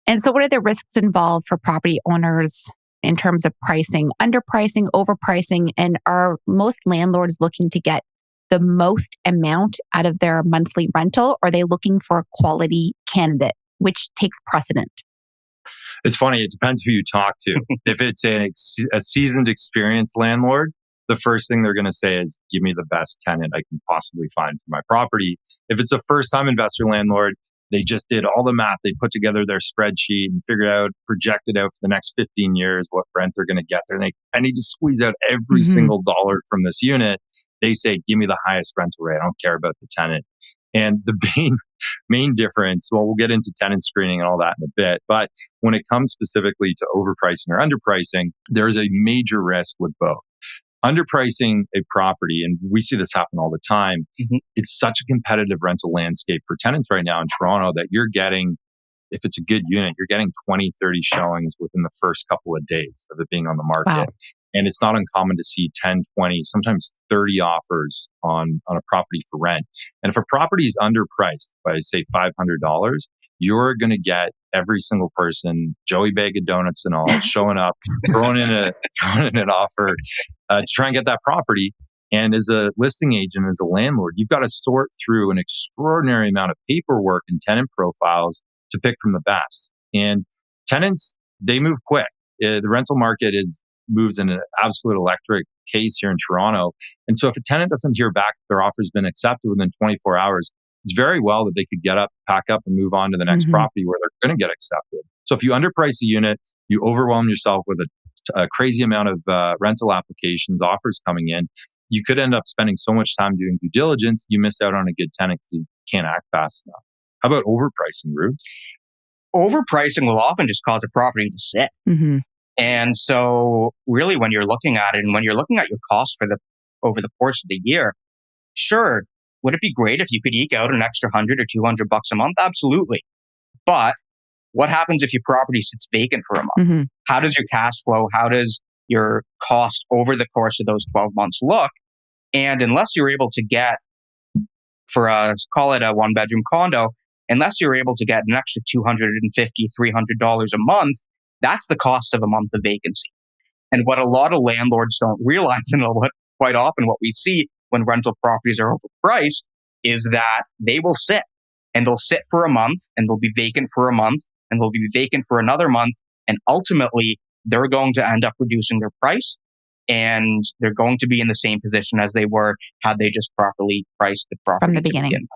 And so what are the risks involved for property owners in terms of pricing, underpricing, overpricing, and are most landlords looking to get the most amount out of their monthly rental? Or are they looking for a quality candidate, which takes precedent? It's funny. It depends who you talk to. If it's a seasoned, experienced landlord, the first thing they're going to say is, give me the best tenant I can possibly find for my property. If it's a first-time investor landlord, they just did all the math. They put together their spreadsheet and figured out, projected out for the next 15 years what rent they're going to get there. I need to squeeze out every single dollar from this unit. They say, give me the highest rental rate. I don't care about the tenant. And the main difference, well, we'll get into tenant screening and all that in a bit. But when it comes specifically to overpricing or underpricing, there's a major risk with both. Underpricing a property, and we see this happen all the time, it's such a competitive rental landscape for tenants right now in Toronto that you're getting, if it's a good unit, you're getting 20, 30 showings within the first couple of days of it being on the market. Wow. And it's not uncommon to see 10, 20, sometimes 30 offers on a property for rent. And if a property is underpriced by, say, $500, you're going to get every single person, Joey Bag of Donuts and all, showing up, throwing in an offer to try and get that property. And as a listing agent, as a landlord, you've got to sort through an extraordinary amount of paperwork and tenant profiles to pick from the best. And tenants, they move quick. The rental market moves in an absolute electric pace here in Toronto. And so if a tenant doesn't hear back if their offer's been accepted within 24 hours, it's very well that they could get up, pack up, and move on to the next property where they're going to get accepted. So if you underprice a unit, you overwhelm yourself with a crazy amount of rental applications, offers coming in. You could end up spending so much time doing due diligence, you miss out on a good tenant because you can't act fast enough. How about overpricing, Rubes? Overpricing will often just cause a property to sit. And so really when you're looking at it and when you're looking at your costs over the course of the year, sure, would it be great if you could eke out an extra $100 or $200 a month? Absolutely. But what happens if your property sits vacant for a month? How does your cash flow, how does your cost over the course of those 12 months look? And unless you're able to get, call it a one-bedroom condo, unless you're able to get an extra $250, $300 a month, that's the cost of a month of vacancy. And what a lot of landlords don't realize, and what quite often what we see when rental properties are overpriced, is that they will sit. And they'll sit for a month, and they'll be vacant for a month, and they'll be vacant for another month. And ultimately, they're going to end up reducing their price, and they're going to be in the same position as they were had they just properly priced the property from the beginning.